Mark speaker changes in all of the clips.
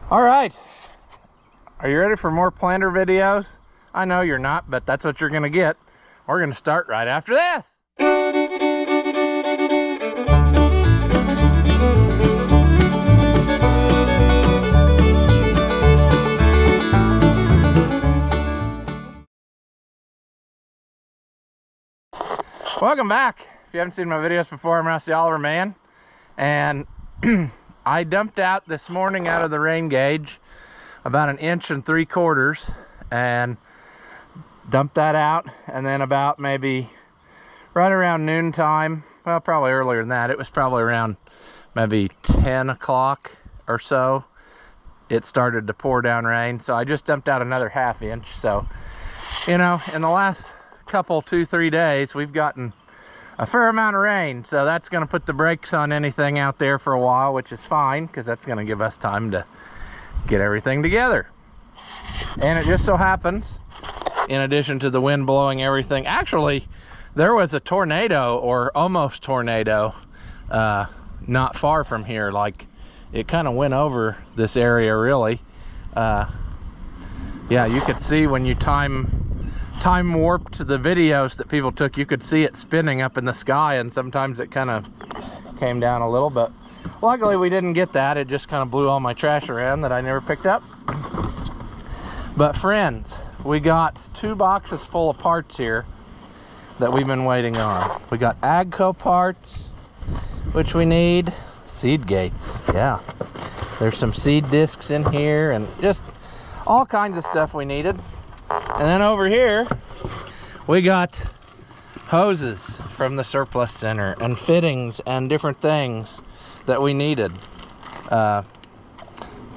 Speaker 1: All right, are you ready for more planter videos? I know you're not, but that's what you're gonna get. We're gonna start right after this. Welcome back. If you haven't seen my videos before, I'm Rusty Oliver Man, and I dumped out this morning out of the rain gauge about 1 3/4 inches and dumped that out, and then about maybe right around noon time, well, probably earlier than that, it was probably around maybe 10 o'clock or so, it started to pour down rain. So I just dumped out another 1/2 inch. So, you know, in the last couple 2-3 days we've gotten a fair amount of rain, so that's going to put the brakes on anything out there for a while, which is fine because that's going to give us time to get everything together. And it just so happens, in addition to the wind blowing everything, actually there was a tornado, or almost tornado, not far from here. Like, it kind of went over this area, really. Yeah, you could see when you time warped the videos that people took, you could see it spinning up in the sky, and sometimes it kind of came down a little, but luckily we didn't get that. It just kind of blew all my trash around that I never picked up. But friends, we got 2 boxes full of parts here that we've been waiting on. We got Agco parts, which we need, seed gates, yeah, there's some seed discs in here, and just all kinds of stuff we needed. And then over here we got hoses from the surplus center and fittings and different things that we needed,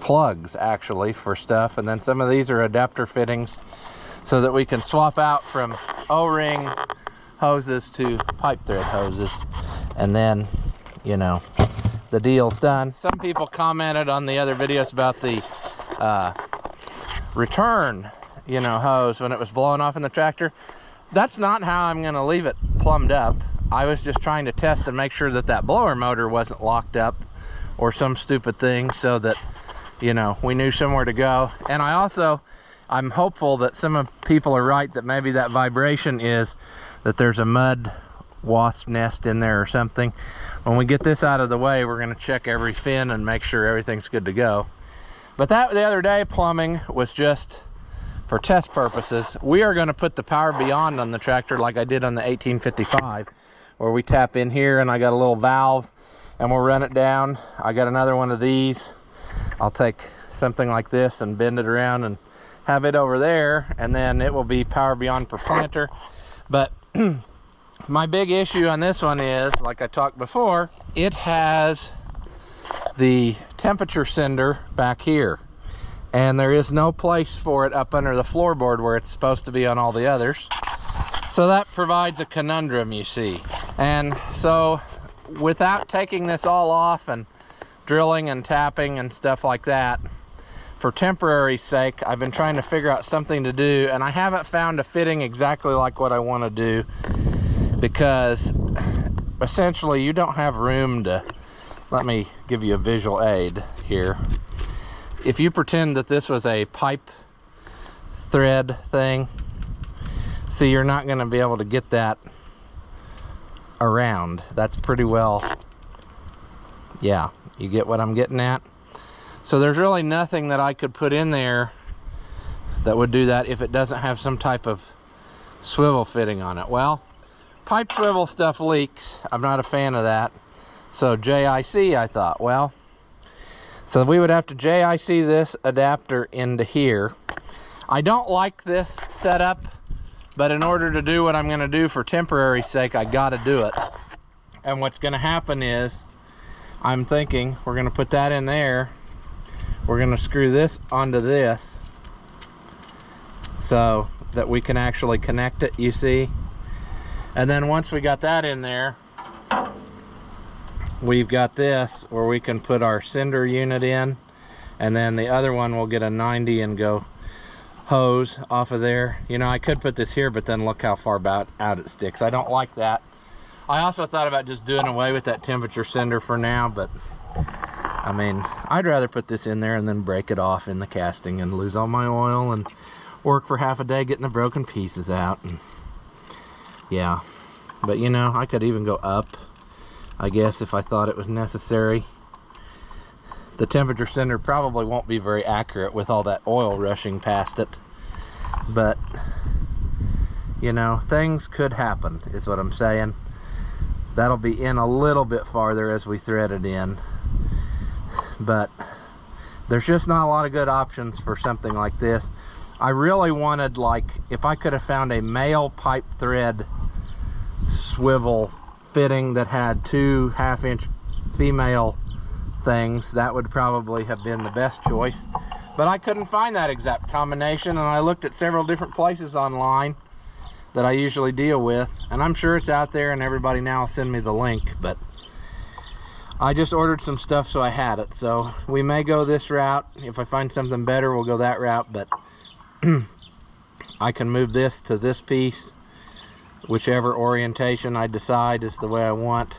Speaker 1: plugs actually for stuff, and then some of these are adapter fittings so that we can swap out from O-ring hoses to pipe thread hoses, and then, you know, the deal's done. Some people commented on the other videos about the return, you know, hose when it was blowing off in the tractor. That's not how I'm going to leave it plumbed up. I was just trying to test and make sure that that blower motor wasn't locked up or some stupid thing, so that, you know, we knew somewhere to go. And I'm hopeful that some of people are right, that maybe that vibration is that there's a mud wasp nest in there or something. When we get this out of the way, we're going to check every fin and make sure everything's good to go. But that, the other day, plumbing was just for test purposes. We are going to put the power beyond on the tractor like I did on the 1855, where we tap in here and I got a little valve and we'll run it down. I got another one of these. I'll take something like this and bend it around and have it over there, and then it will be power beyond per planter. But my big issue on this one is, like I talked before, it has the temperature sender back here, and there is no place for it up under the floorboard where it's supposed to be on all the others. So that provides a conundrum, you see. And so without taking this all off and drilling and tapping and stuff like that, for temporary sake, I've been trying to figure out something to do, and I haven't found a fitting exactly like what I want to do, because essentially you don't have room to, let me give you a visual aid here. If you pretend that this was a pipe thread thing, see, you're not going to be able to get that around. That's pretty well, yeah, you get what I'm getting at. So there's really nothing that I could put in there that would do that if it doesn't have some type of swivel fitting on it. Well, pipe swivel stuff leaks. I'm not a fan of that. So JIC, I thought, well, so we would have to JIC this adapter into here. I don't like this setup, but in order to do what I'm going to do for temporary sake, I got to do it. And what's going to happen is, I'm thinking we're going to put that in there. We're going to screw this onto this so that we can actually connect it, you see. And then once we got that in there, we've got this where we can put our cinder unit in, and then the other one will get a 90 and go hose off of there. You know, I could put this here, but then look how far out it sticks. I don't like that. I also thought about just doing away with that temperature sender for now, but I mean, I'd rather put this in there and then break it off in the casting and lose all my oil and work for half a day getting the broken pieces out. And yeah, but you know, I could even go up, I guess, if I thought it was necessary. The temperature sender probably won't be very accurate with all that oil rushing past it, but you know, things could happen is what I'm saying. That'll be in a little bit farther as we thread it in, but there's just not a lot of good options for something like this. I really wanted, like, if I could have found a male pipe thread swivel fitting that had 2 half-inch female things, that would probably have been the best choice, but I couldn't find that exact combination, and I looked at several different places online that I usually deal with, and I'm sure it's out there and everybody now will send me the link, but I just ordered some stuff so I had it. So we may go this route. If I find something better, we'll go that route, but I can move this to this piece, whichever orientation I decide is the way I want.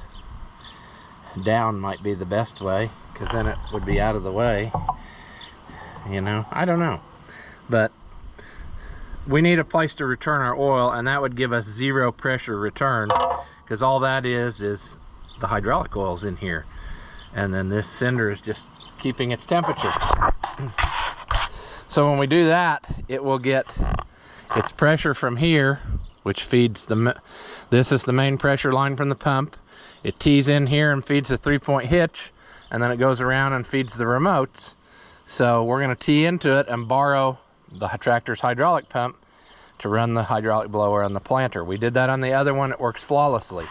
Speaker 1: Down might be the best way, because then it would be out of the way, you know. I don't know, but we need a place to return our oil, and that would give us 0 pressure return, because all that is the hydraulic oil's in here, and then this cinder is just keeping its temperature. So when we do that, it will get its pressure from here, which feeds this is the main pressure line from the pump. It tees in here and feeds the 3-point hitch, and then it goes around and feeds the remotes. So we're going to tee into it and borrow the tractor's hydraulic pump to run the hydraulic blower on the planter. We did that on the other one. It works flawlessly.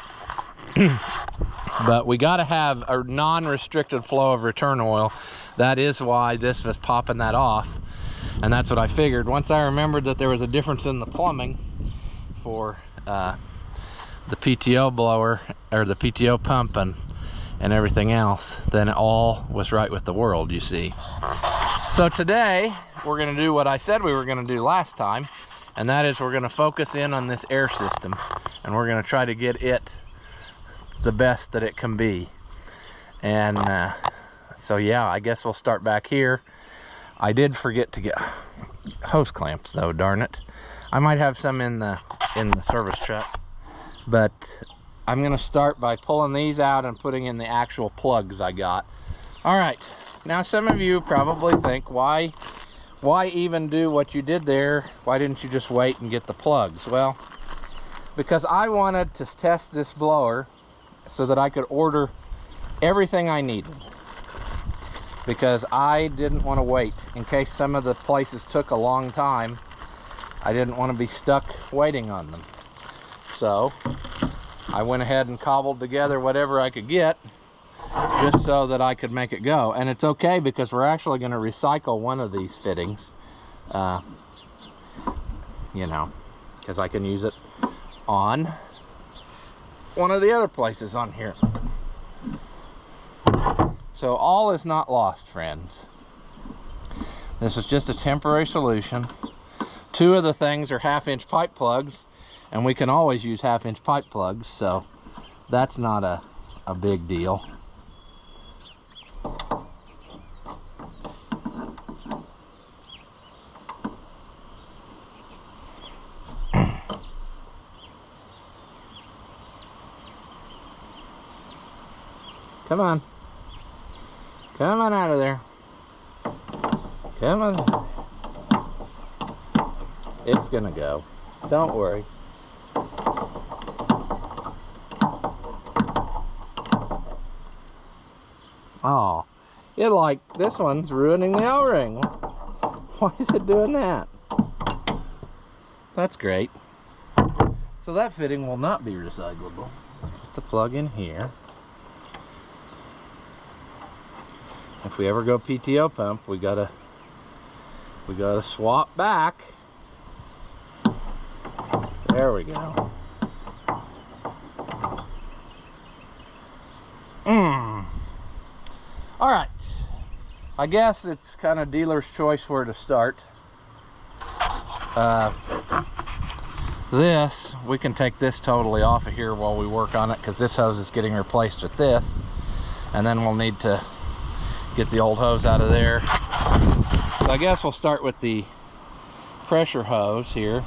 Speaker 1: But we got to have a non-restricted flow of return oil. That is why this was popping that off, and that's what I figured. Once I remembered that there was a difference in the plumbing for the PTO blower, or the PTO pump, and everything else, then it all was right with the world, you see. So today we're going to do what I said we were going to do last time, and that is we're going to focus in on this air system, and we're going to try to get it the best that it can be. And so yeah, I guess we'll start back here. I did forget to get hose clamps though, darn it. I might have some in the service truck, but I'm gonna start by pulling these out and putting in the actual plugs I got. All right, now some of you probably think, why even do what you did there? Why didn't you just wait and get the plugs? Well, because I wanted to test this blower so that I could order everything I needed, because I didn't want to wait in case some of the places took a long time. I didn't want to be stuck waiting on them. So I went ahead and cobbled together whatever I could get just so that I could make it go. And it's okay, because we're actually going to recycle one of these fittings, you know, because I can use it on one of the other places on here. So all is not lost, friends. This is just a temporary solution. 2 of the things are 1/2-inch pipe plugs, and we can always use 1/2-inch pipe plugs, so that's not a big deal. Come on. Come on out of there. Come on. It's gonna go. Don't worry. Oh, this one's ruining the O-ring. Why is it doing that? That's great. So that fitting will not be recyclable. Let's put the plug in here. If we ever go PTO pump, we gotta swap back. There we go. All right. I guess it's kind of dealer's choice where to start. This, we can take this totally off of here while we work on it, because this hose is getting replaced with this, and then we'll need to get the old hose out of there. So I guess we'll start with the pressure hose here.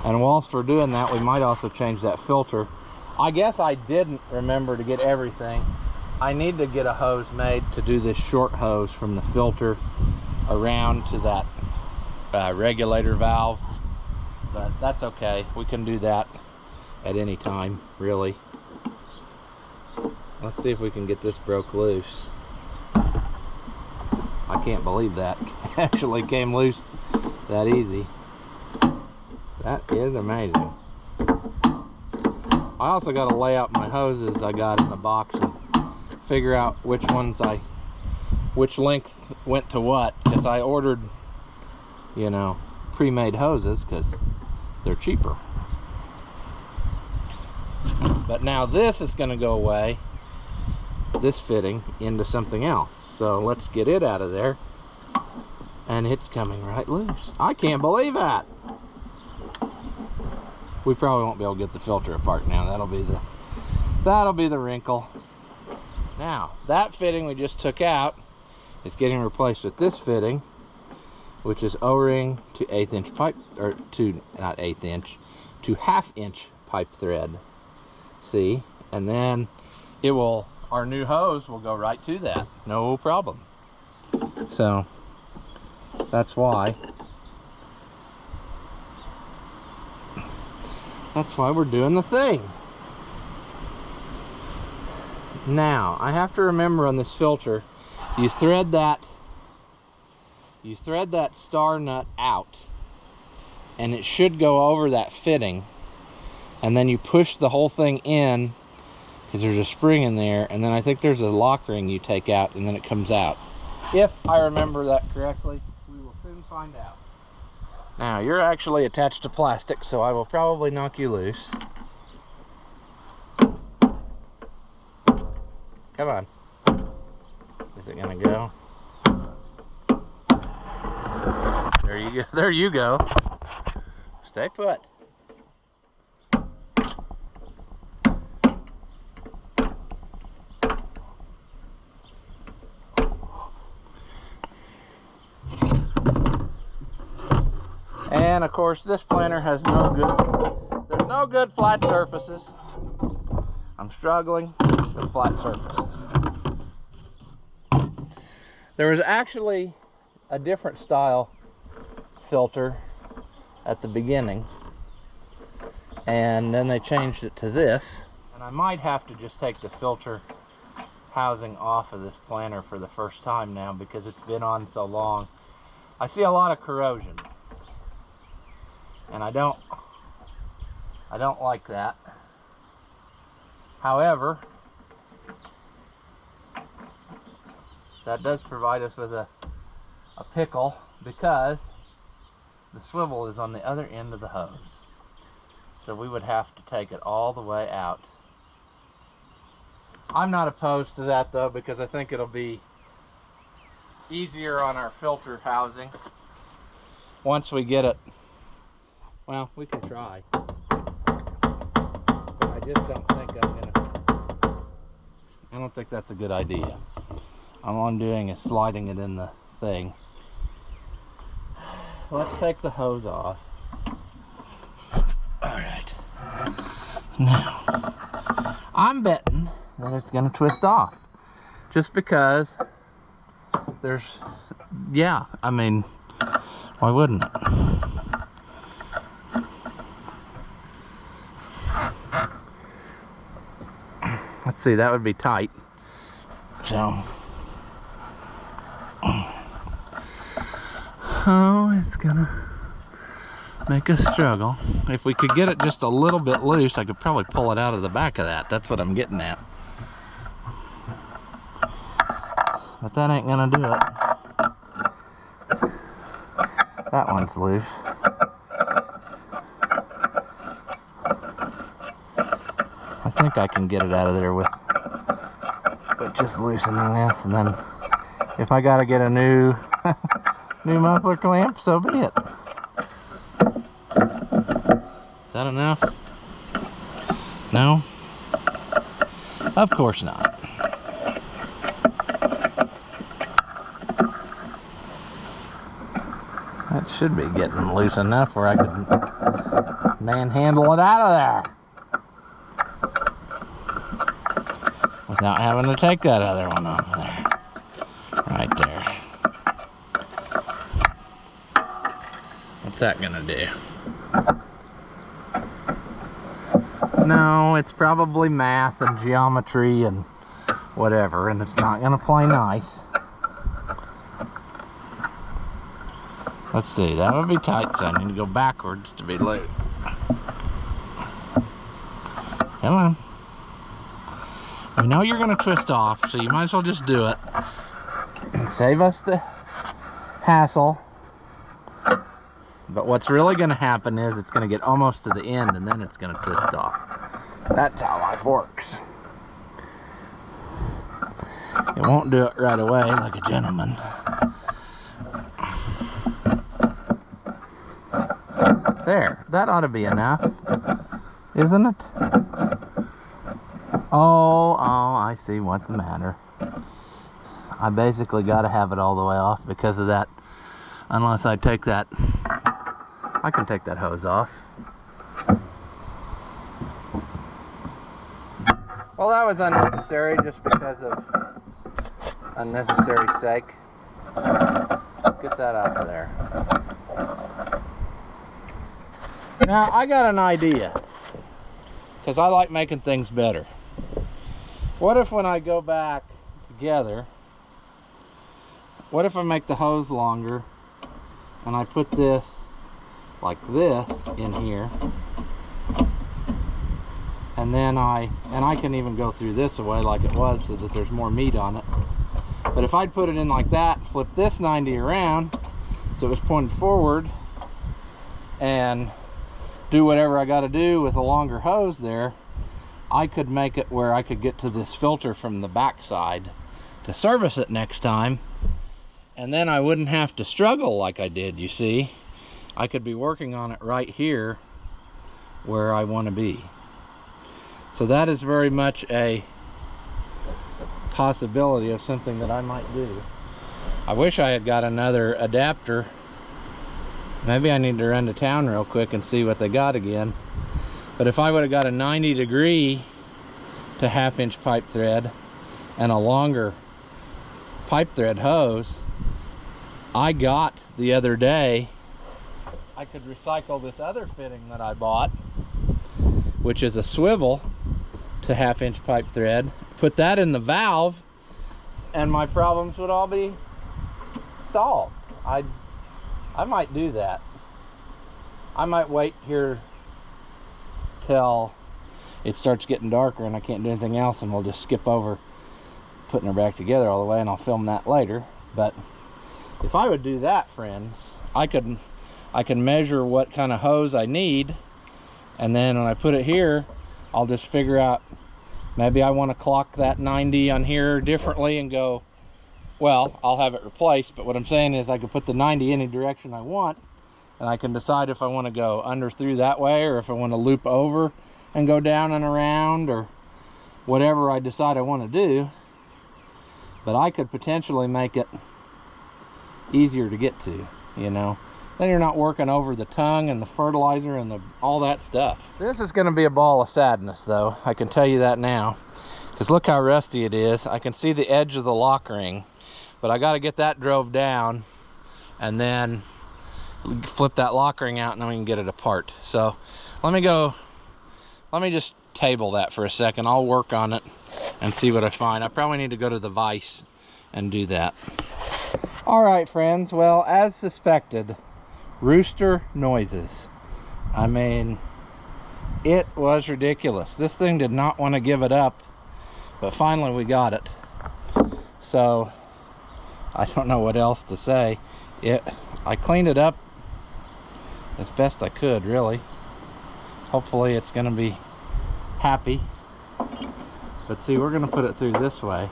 Speaker 1: And whilst we're doing that, we might also change that filter. I guess I didn't remember to get everything. I need to get a hose made to do this short hose from the filter around to that regulator valve. But that's okay. We can do that at any time, really. Let's see if we can get this broke loose. I can't believe that actually came loose that easy. That is amazing. I also got to lay out my hoses I got in the box and figure out which length went to what, because I ordered, you know, pre-made hoses because they're cheaper. But now this is going to go away, this fitting, into something else. So let's get it out of there. And it's coming right loose. I can't believe that. We probably won't be able to get the filter apart now. That'll be the wrinkle. Now, that fitting we just took out is getting replaced with this fitting, which is O-ring to 1/8 inch pipe, or to, not 1/8 inch, to 1/2 inch pipe thread. See? And then our new hose will go right to that. No problem. So, that's why we're doing the thing. Now, I have to remember on this filter, you thread that star nut out, and it should go over that fitting, and then you push the whole thing in, because there's a spring in there, and then I think there's a lock ring you take out, and then it comes out. If I remember that correctly, we will soon find out. Now, you're actually attached to plastic, so I will probably knock you loose. Come on. Is it gonna go? There you go. There you go. Stay put. And of course, this planter has there's no good flat surfaces. I'm struggling with flat surfaces. There was actually a different style filter at the beginning, and then they changed it to this. And I might have to just take the filter housing off of this planter for the first time now, because it's been on so long. I see a lot of corrosion, and I don't like that. However, that does provide us with a pickle, because the swivel is on the other end of the hose. So we would have to take it all the way out. I'm not opposed to that though, because I think it'll be easier on our filter housing once we get it. Well, we can try. I just don't think I don't think that's a good idea. All I'm doing is sliding it in the thing. Let's take the hose off. Alright. Now, I'm betting that it's going to twist off. Just because yeah, I mean, why wouldn't it? Let's see, that would be tight. So, oh, it's gonna make us struggle. If we could get it just a little bit loose, I could probably pull it out of the back of that. That's what I'm getting at. But that ain't gonna do it. That one's loose. I think I can get it out of there with just loosening this, and then if I gotta get a new muffler clamp, so be it. Is that enough? No? Of course not. That should be getting loose enough where I could manhandle it out of there without having to take that other one off of there. Right there. What's that gonna do? No, it's probably math and geometry and whatever, and it's not gonna play nice. Let's see, that would be tight, so I need to go backwards to be loose. Come on. We know you're gonna twist off, so you might as well just do it and save us the hassle. But what's really gonna happen is it's gonna get almost to the end and then it's gonna twist off. That's how life works. It won't do it right away like a gentleman. There, that ought to be enough, isn't it? Oh, I see what's the matter. I basically got to have it all the way off because of that, unless I take that, I can take that hose off. Well, that was unnecessary just because of unnecessary sake. Let's get that out of there. Now, I got an idea, because I like making things better. What if when I go back together, what if I make the hose longer and I put this like this in here, and then I can even go through this away like it was so that there's more meat on it. But if I'd put it in like that, flip this 90 around so it was pointed forward, and do whatever I got to do with a longer hose there, I could make it where I could get to this filter from the back side to service it next time, and then I wouldn't have to struggle like I did, you see. I could be working on it right here where I want to be. So that is very much a possibility of something that I might do. I wish I had got another adapter. Maybe I need to run to town real quick and see what they got again. But if I would have got a 90° to 1/2" pipe thread and a longer pipe thread hose, I got the other day, I could recycle this other fitting that I bought, which is a swivel to 1/2" pipe thread, put that in the valve, and my problems would all be solved. I might do that. I might wait here till it starts getting darker and I can't do anything else, and we'll just skip over putting her back together all the way, and I'll film that later. But if I would do that, friends, I can measure what kind of hose I need, and then when I put it here, I'll just figure out, maybe I want to clock that 90 on here differently and go, well, I'll have it replaced. But what I'm saying is I can put the 90 any direction I want, and I can decide if I want to go under through that way, or if I want to loop over and go down and around, or whatever I decide I want to do. But I could potentially make it easier to get to, you know. Then you're not working over the tongue and the fertilizer and all that stuff. This is going to be a ball of sadness, though. I can tell you that now, because look how rusty it is. I can see the edge of the lock ring, but I got to get that drove down and then flip that lock ring out, and then we can get it apart. So let me just table that for a second. I'll work on it and see what I find. I probably need to go to the vise and do that. All right, friends. Well, as suspected, rooster noises. I mean, it was ridiculous. This thing did not want to give it up, but finally we got it. So I don't know what else to say. I cleaned it up as best I could, really. Hopefully it's going to be happy. But see, we're going to put it through this way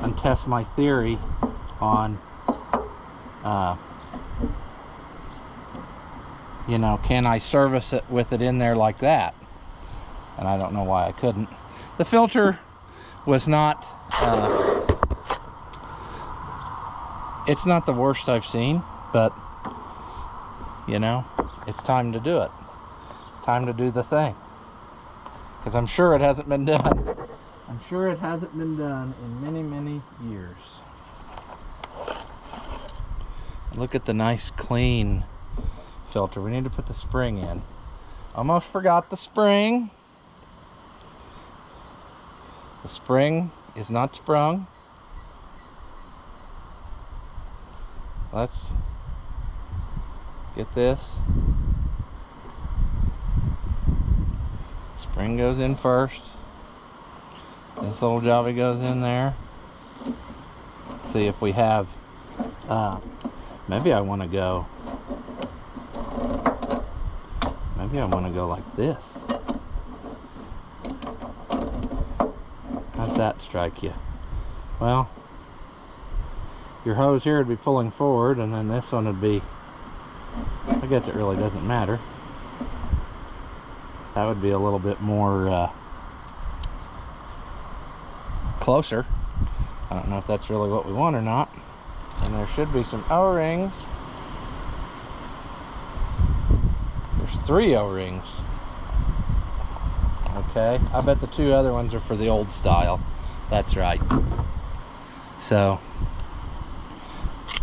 Speaker 1: and test my theory on you know, can I service it with it in there like that? And I don't know why I couldn't. The filter was not it's not the worst I've seen, but you know, it's time to do it. It's time to do the thing, because I'm sure it hasn't been done. I'm sure it hasn't been done in many, many years. Look at the nice clean filter. We need to put the spring in. Almost forgot the spring. The spring is not sprung. Let's get this. Spring goes in first. This little jobby goes in there. See if we have, maybe I want to go like this. How's that strike you? Well, your hose here would be pulling forward, and then this one would be, I guess it really doesn't matter. That would be a little bit more closer. I don't know if that's really what we want or not. And there should be some O-rings. There's 3 O-rings. Okay, I bet the 2 other ones are for the old style. That's right. So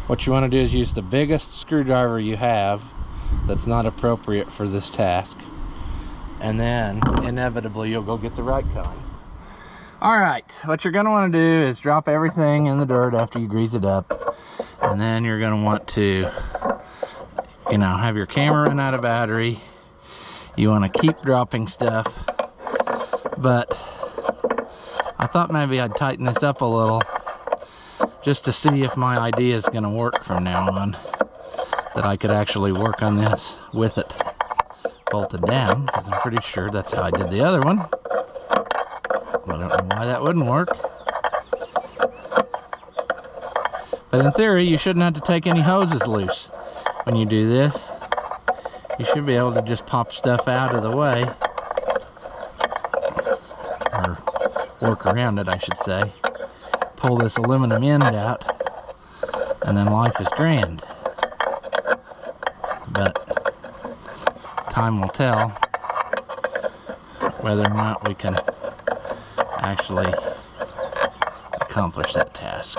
Speaker 1: what you want to do is use the biggest screwdriver you have that's not appropriate for this task, and then inevitably you'll go get the right kind. All right, what you're going to want to do is drop everything in the dirt after you grease it up, and then you're going to want to, you know, have your camera run out of battery. You want to keep dropping stuff, but I thought maybe I'd tighten this up a little just to see if my idea is going to work from now on, that I could actually work on this with it bolted down, because I'm pretty sure that's how I did the other one. I don't know why that wouldn't work. But in theory, you shouldn't have to take any hoses loose when you do this. You should be able to just pop stuff out of the way, or work around it, I should say. Pull this aluminum end out, and then life is grand. But time will tell whether or not we can actually accomplish that task.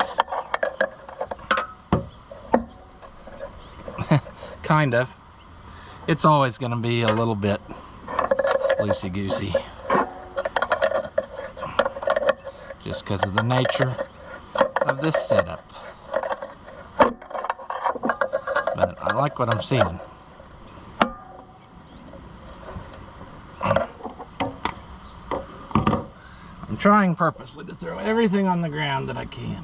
Speaker 1: Kind of. It's always going to be a little bit loosey-goosey, just because of the nature of this setup. But I like what I'm seeing. I'm trying purposely to throw everything on the ground that I can.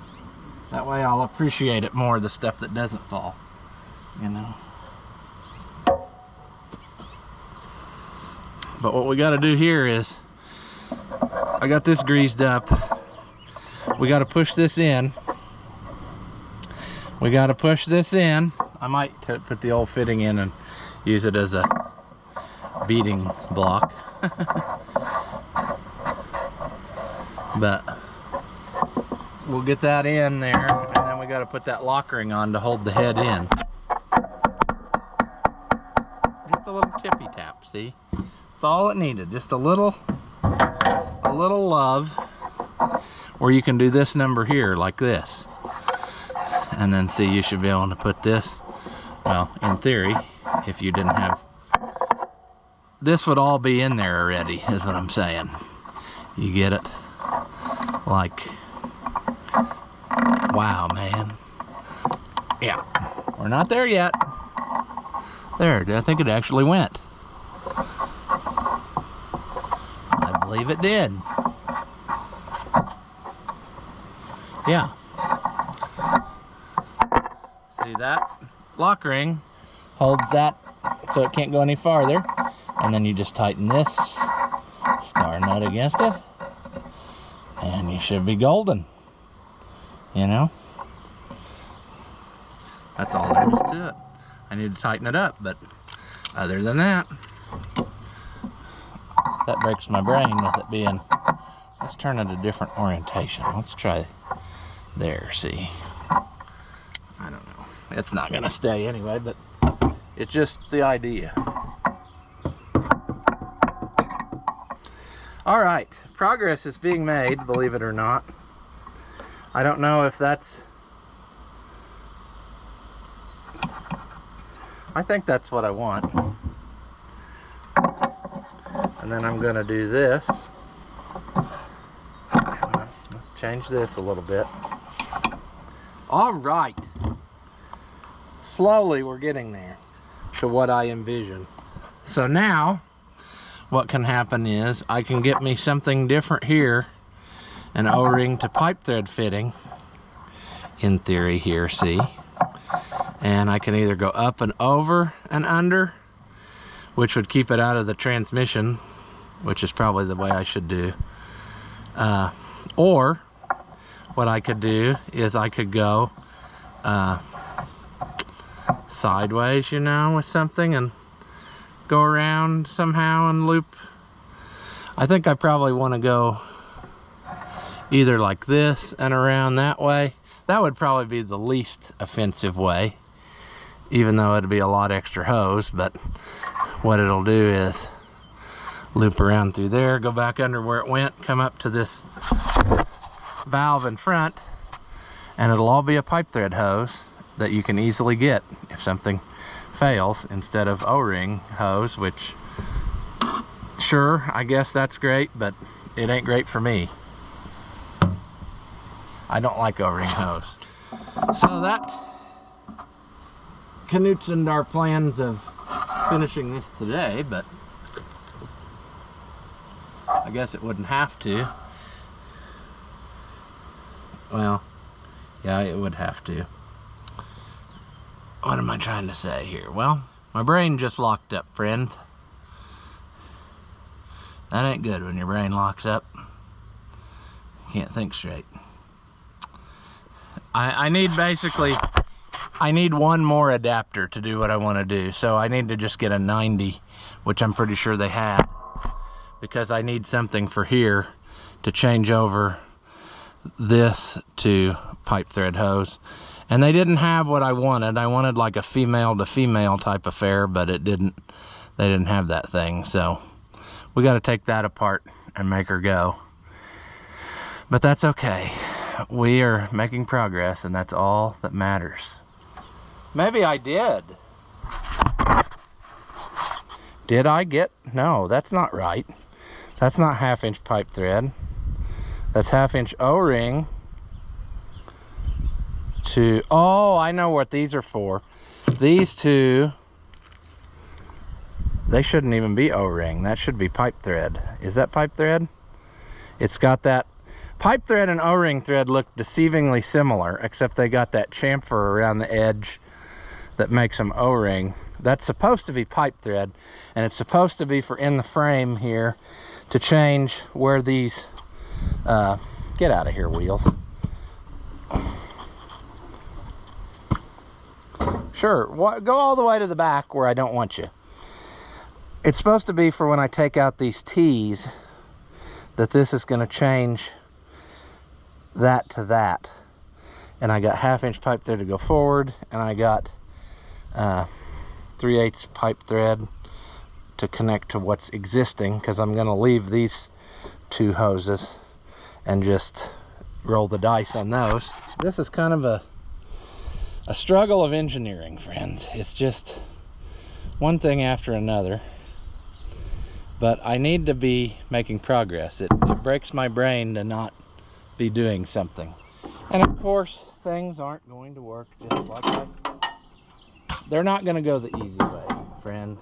Speaker 1: That way I'll appreciate it more, the stuff that doesn't fall, you know. But what we got to do here is, I got this greased up. We got to push this in. We got to push this in. I might put the old fitting in and use it as a beading block. But we'll get that in there, and then we got to put that lock ring on to hold the head in. Just a little tippy tap, see? That's all it needed, just a little love, where you can do this number here like this, and then see, you should be able to put this, well, in theory, if you didn't have, this would all be in there already, is what I'm saying. You get it? Like, wow, man. Yeah, we're not there yet. There, I think it actually went. I believe it did. Yeah. See that? Lock ring holds that so it can't go any farther. And then you just tighten this star nut against it, and you should be golden. You know? That's all there is to it. I need to tighten it up, but other than that, that breaks my brain with it being, let's turn it a different orientation. Let's try there, see. I don't know. It's not gonna stay anyway, but it's just the idea. All right, progress is being made, believe it or not. I don't know if that's, I think that's what I want. And then I'm gonna do this. Let's change this a little bit. All right. Slowly we're getting there to what I envision. So now what can happen is I can get me something different here, an O-ring to pipe thread fitting in theory here, see? And I can either go up and over and under, which would keep it out of the transmission, which is probably the way I should do. Or what I could do is I could go sideways, you know, with something and go around somehow and loop. I think I probably want to go either like this and around that way. That would probably be the least offensive way, even though it'd be a lot extra hose. But what it'll do is loop around through there, go back under where it went, come up to this valve in front, and it'll all be a pipe thread hose that you can easily get if something fails, instead of O-ring hose, which, sure, I guess that's great, but it ain't great for me. I don't like O-ring hose. So that canootsened our plans of finishing this today, but I guess it wouldn't have to. Well, yeah, it would have to. What am I trying to say here? Well, my brain just locked up, friends. That ain't good when your brain locks up. You can't think straight. I need one more adapter to do what I want to do. So I need to just get a 90, which I'm pretty sure they have, because I need something for here to change over this to pipe thread hose. And they didn't have what I wanted. I wanted like a female to female type affair, but they didn't have that thing. So we got to take that apart and make her go. But that's okay. We are making progress, and that's all that matters. Maybe I did. Did I get? No, that's not right. That's not 1/2 inch pipe thread. That's 1/2 inch O-ring to, oh, I know what these are for. These two, they shouldn't even be O-ring. That should be pipe thread. Is that pipe thread? It's got that. Pipe thread and O-ring thread look deceivingly similar, except they got that chamfer around the edge that makes them O-ring. That's supposed to be pipe thread, and it's supposed to be for in the frame here to change where these, get out of here, wheels. Sure, go all the way to the back where I don't want you. It's supposed to be for when I take out these T's, that this is going to change that to that. And I got 1/2 inch pipe thread to go forward, and I got 3/8 pipe thread to connect to what's existing, because I'm going to leave these two hoses and just roll the dice on those. This is kind of a struggle of engineering, friends. It's just one thing after another. But I need to be making progress. It breaks my brain to not be doing something. And of course, things aren't going to work just like that. They're not going to go the easy way, friends.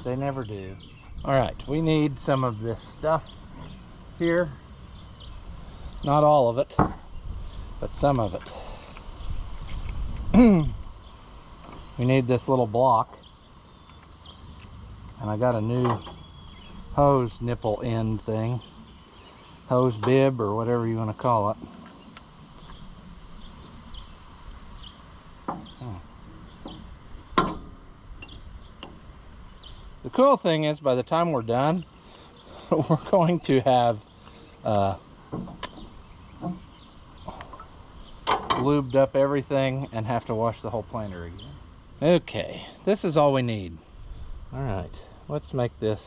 Speaker 1: They never do. All right, we need some of this stuff here. Not all of it, but some of it. We need this little block. And I got a new hose nipple end thing. Hose bib, or whatever you want to call it. The cool thing is, by the time we're done, we're going to have lubed up everything and have to wash the whole planter again. Okay, this is all we need. All right, let's make this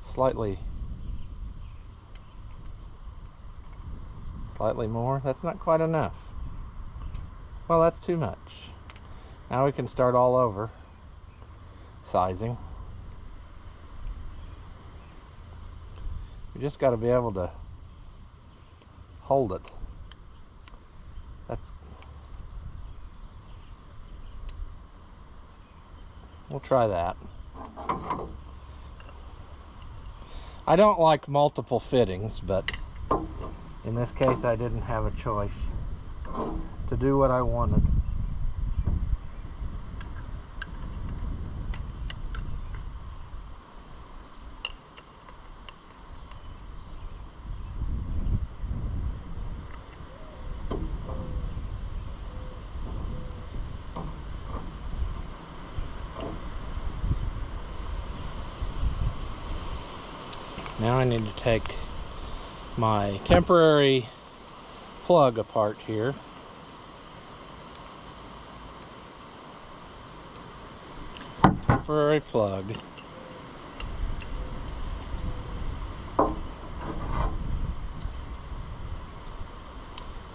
Speaker 1: slightly more. That's not quite enough. Well, that's too much. Now we can start all over sizing. We just got to be able to hold it. We'll try that. I don't like multiple fittings, but in this case I didn't have a choice to do what I wanted. Now I need to take my temporary plug apart here. Temporary plug.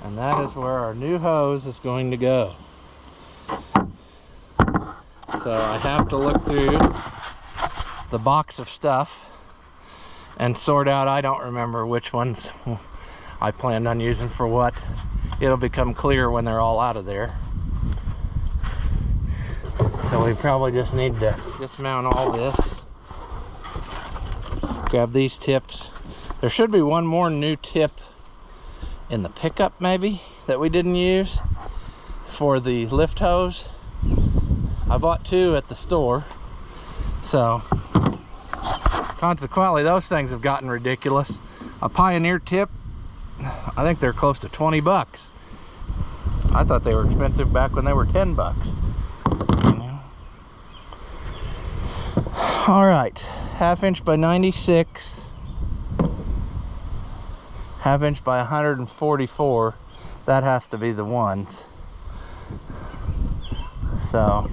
Speaker 1: And that is where our new hose is going to go. So I have to look through the box of stuff and sort out, I don't remember which ones I planned on using for what. It'll become clear when they're all out of there. So we probably just need to dismount all this. Grab these tips. There should be one more new tip in the pickup maybe that we didn't use for the lift hose. I bought two at the store. So consequently, those things have gotten ridiculous. A Pioneer tip, I think they're close to 20 bucks. I thought they were expensive back when they were 10 bucks. All right, 1/2 inch by 96, 1/2 inch by 144. That has to be the ones. So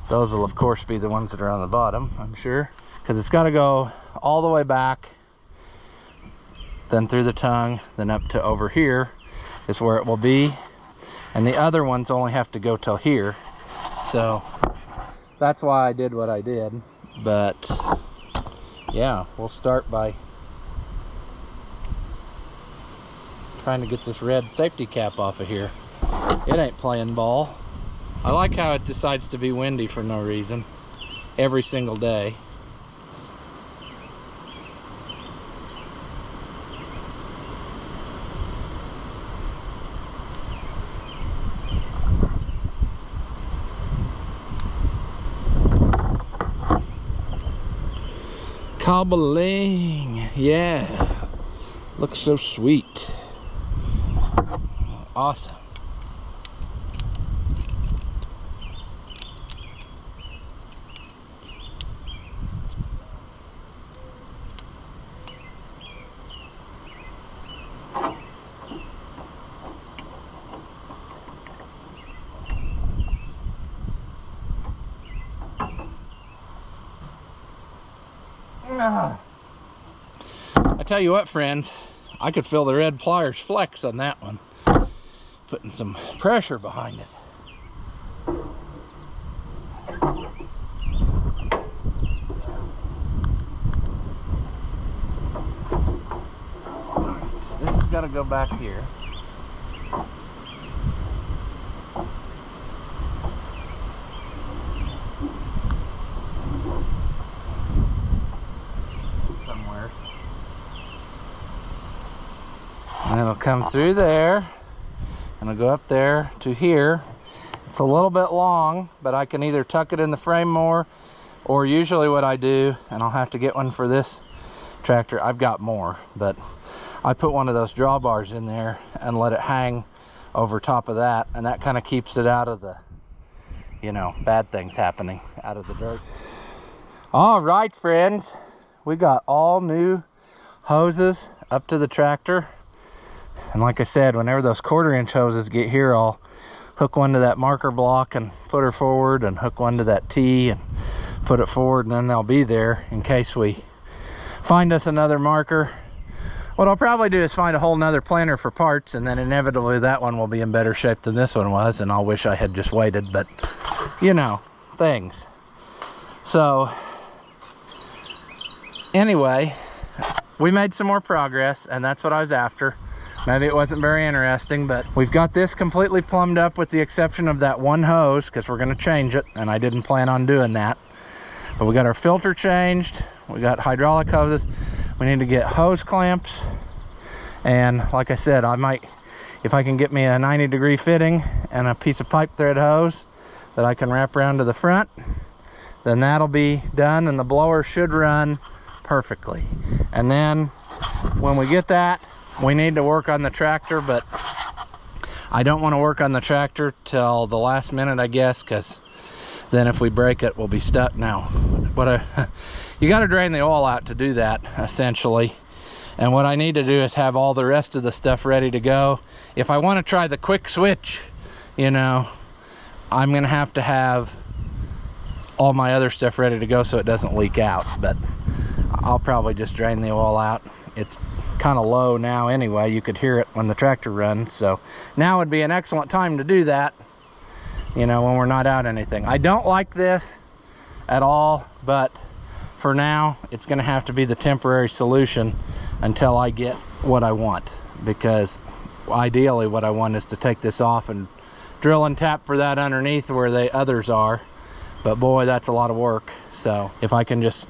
Speaker 1: those will of course be the ones that are on the bottom, I'm sure. Because it's got to go all the way back, then through the tongue, then up to over here is where it will be. And the other ones only have to go till here. So that's why I did what I did. But yeah, we'll start by trying to get this red safety cap off of here. It ain't playing ball. I like how it decides to be windy for no reason every single day. Cobbling, yeah, looks so sweet. Awesome. I tell you what, friends, I could feel the red pliers flex on that one, putting some pressure behind it. This has got to go back here. And it'll come through there, and it'll go up there to here. It's a little bit long, but I can either tuck it in the frame more, or usually what I do, and I'll have to get one for this tractor, I've got more, but I put one of those drawbars in there and let it hang over top of that, and that kind of keeps it out of the, you know, bad things happening, out of the dirt. All right, friends, we got all new hoses up to the tractor. And like I said, whenever those 1/4-inch hoses get here, I'll hook one to that marker block and put her forward, and hook one to that T and put it forward, and then they'll be there in case we find us another marker. What I'll probably do is find a whole nother planter for parts, and then inevitably that one will be in better shape than this one was, and I'll wish I had just waited, but you know, things. So anyway, we made some more progress, and that's what I was after. Maybe it wasn't very interesting, but we've got this completely plumbed up with the exception of that one hose, because we're going to change it, and I didn't plan on doing that. But we got our filter changed, we got hydraulic hoses, we need to get hose clamps, and like I said, I might, if I can get me a 90-degree fitting and a piece of pipe thread hose that I can wrap around to the front, then that'll be done, and the blower should run perfectly. And then when we get that, we need to work on the tractor, but I don't want to work on the tractor till the last minute, I guess, because then if we break it, we'll be stuck. Now, you got to drain the oil out to do that, essentially. And what I need to do is have all the rest of the stuff ready to go. If I want to try the quick switch, you know, I'm going to have all my other stuff ready to go so it doesn't leak out. But I'll probably just drain the oil out. It's kind of low now anyway. You could hear it when the tractor runs, so now would be an excellent time to do that, you know, when we're not out anything. I don't like this at all, but for now it's going to have to be the temporary solution until I get what I want, because ideally what I want is to take this off and drill and tap for that underneath where the others are, but boy, that's a lot of work. So if I can just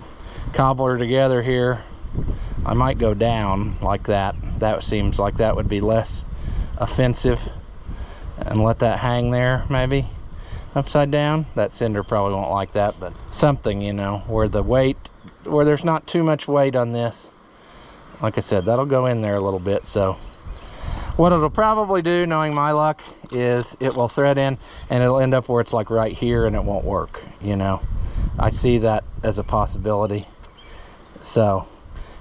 Speaker 1: cobble her together here, I might go down like that. That seems like that would be less offensive, and let that hang there, maybe upside down. That cinder probably won't like that, but something, you know, where the weight, where there's not too much weight on this. Like I said, that'll go in there a little bit. So what it'll probably do, knowing my luck, is it will thread in and it'll end up where it's like right here and it won't work, you know. I see that as a possibility. So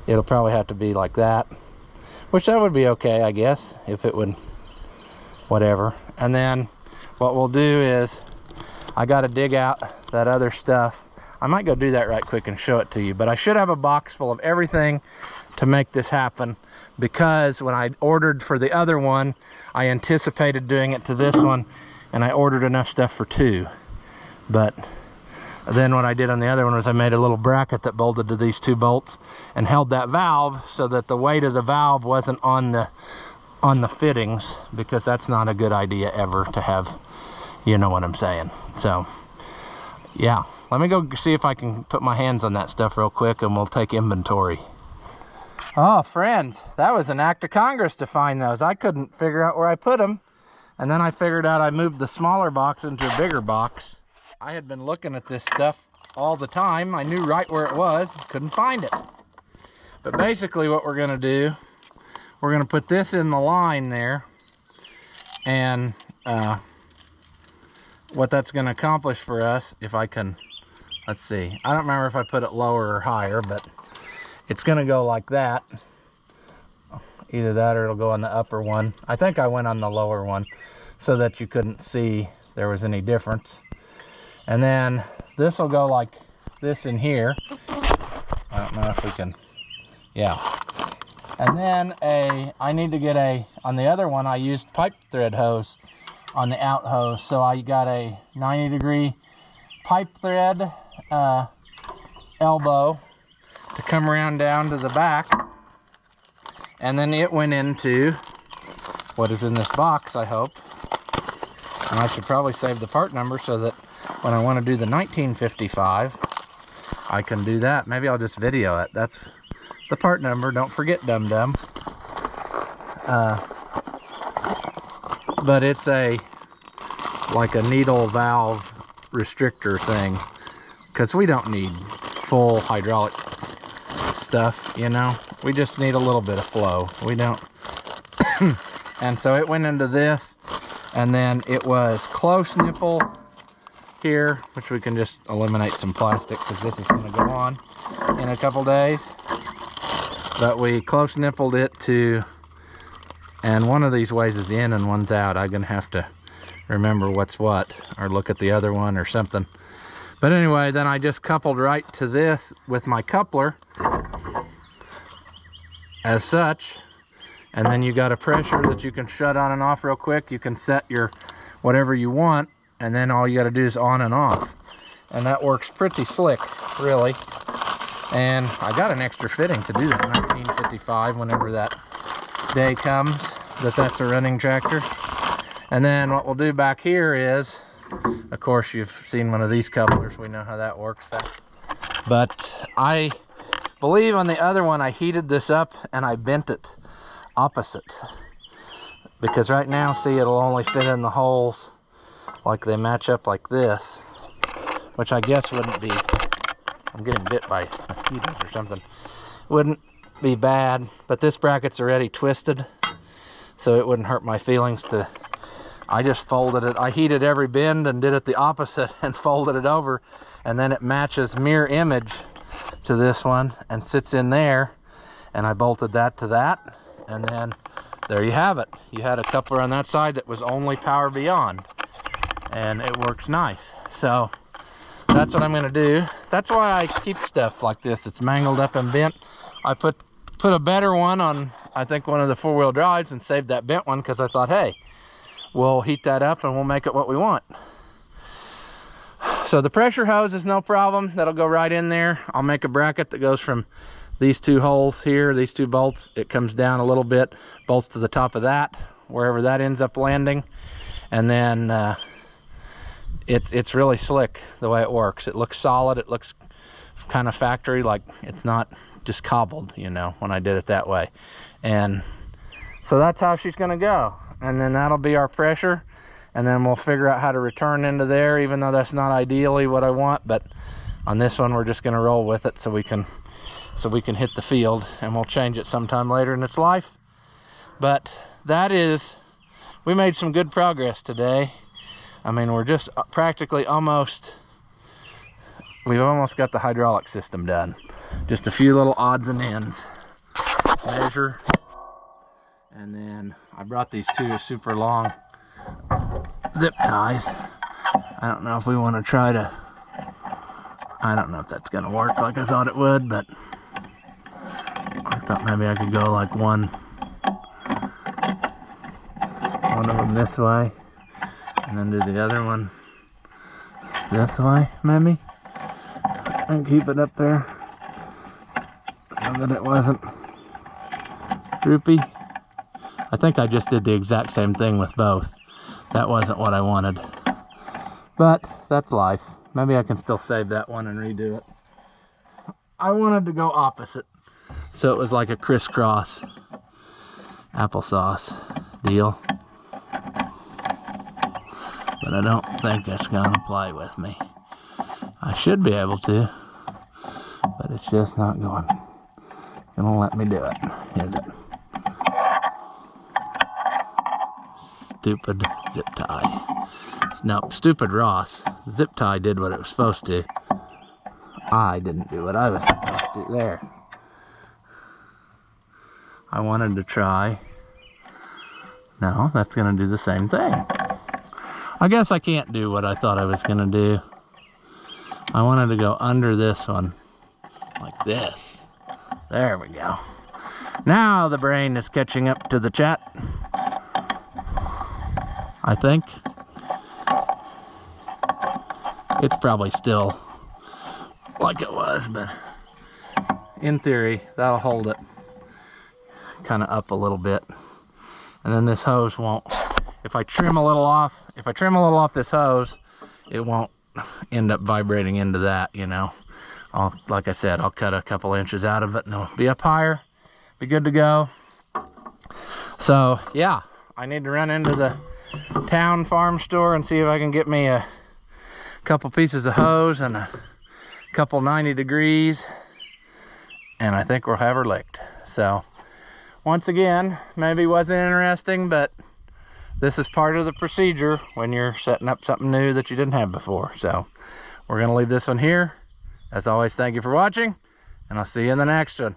Speaker 1: it'll probably have to be like that, which that would be okay, I guess, if it would, whatever. And then what we'll do is, I got to dig out that other stuff. I might go do that right quick and show it to you, but I should have a box full of everything to make this happen, because when I ordered for the other one, I anticipated doing it to this one, and I ordered enough stuff for 2. But then what I did on the other one was I made a little bracket that bolted to these 2 bolts and held that valve so that the weight of the valve wasn't on the fittings, because that's not a good idea ever to have, you know what I'm saying. So yeah, let me go see if I can put my hands on that stuff real quick and we'll take inventory. Oh friends, that was an act of Congress to find those. I couldn't figure out where I put them, and then I figured out I moved the smaller box into a bigger box. I had been looking at this stuff all the time. I knew right where it was, couldn't find it. But basically what we're gonna do, we're gonna put this in the line there, and what that's gonna accomplish for us, if I can, let's see, I don't remember if I put it lower or higher, but it's gonna go like that. Either that or it'll go on the upper one. I think I went on the lower one so that you couldn't see there was any difference. And then this will go like this in here. I don't know if we can, yeah. And then I need to get on the other one I used pipe thread hose on the out hose. So I got a 90-degree pipe thread elbow to come around down to the back. And then it went into what is in this box, I hope. And I should probably save the part number so that when I want to do the 1955, I can do that. Maybe I'll just video it. That's the part number. Don't forget, dum-dum. But it's like a needle valve restrictor thing, because we don't need full hydraulic stuff, you know. We just need a little bit of flow. We don't. And so it went into this, and then it was close nipple here, which we can just eliminate some plastic because this is going to go on in a couple days. But we close nippled it to and one of these ways is in and one's out. I'm gonna have to remember what's what, or look at the other one or something. But anyway, then I just coupled right to this with my coupler as such, and then you got a pressure that you can shut on and off real quick. You can set your whatever you want, and then all you got to do is on and off, and that works pretty slick, really. And I got an extra fitting to do that, 1955, whenever that day comes that's a running tractor. And then what we'll do back here is, of course, you've seen one of these couplers. We know how that works. But I believe on the other one, I heated this up and I bent it opposite. Because right now, see, it'll only fit in the holes like they match up like this. Which I guess wouldn't be, I'm getting bit by mosquitoes or something. Wouldn't be bad, but this bracket's already twisted. So it wouldn't hurt my feelings to, I just folded it. I heated every bend and did it the opposite and folded it over, and then it matches mirror image to this one and sits in there, and I bolted that to that, and then there you have it. You had a coupler on that side that was only power beyond, and it works nice. So that's what I'm gonna do. That's why I keep stuff like this. It's mangled up and bent. I put a better one on, I think, one of the four-wheel drives and saved that bent one because I thought, hey, we'll heat that up and we'll make it what we want. So the pressure hose is no problem. That'll go right in there. I'll make a bracket that goes from these two holes here, these two bolts. It comes down a little bit, bolts to the top of that, wherever that ends up landing. And then it's really slick the way it works. It looks solid. It looks kind of factory, like it's not just cobbled, you know, when I did it that way. And so that's how she's gonna go. And then that'll be our pressure, and then we'll figure out how to return into there, even though that's not ideally what I want. But on this one, we're just gonna roll with it so we can hit the field, and we'll change it sometime later in its life. But that is, we made some good progress today. I mean, we're just practically we've almost got the hydraulic system done. Just a few little odds and ends. Measure. And then I brought these two super long zip ties. I don't know if we want to try to, I don't know if that's going to work like I thought it would, but I thought maybe I could go like one of them this way, and then do the other one this way, maybe, and keep it up there so that it wasn't droopy. I think I just did the exact same thing with both. That wasn't what I wanted, but that's life. Maybe I can still save that one and redo it. I wanted to go opposite, so it was like a crisscross applesauce deal, but I don't think it's gonna play with me. I should be able to, but it's just not gonna let me do it, is it? Stupid zip tie. No, stupid Ross. Zip tie did what it was supposed to. I didn't do what I was supposed to. There. I wanted to try. No, that's gonna do the same thing. I guess I can't do what I thought I was gonna do. I wanted to go under this one, like this. There we go. Now the brain is catching up to the chat, I think. It's probably still like it was, but in theory, that'll hold it kind of up a little bit. And then this hose won't, if I trim a little off this hose, it won't end up vibrating into that, you know. Like I said, I'll cut a couple inches out of it and it'll be up higher, be good to go. So yeah, I need to run into the town farm store and see if I can get me a couple pieces of hose and a couple 90 degrees, and I think we'll have her licked. So once again, maybe wasn't interesting, but this is part of the procedure when you're setting up something new that you didn't have before. So we're gonna leave this one here. As always, thank you for watching, and I'll see you in the next one.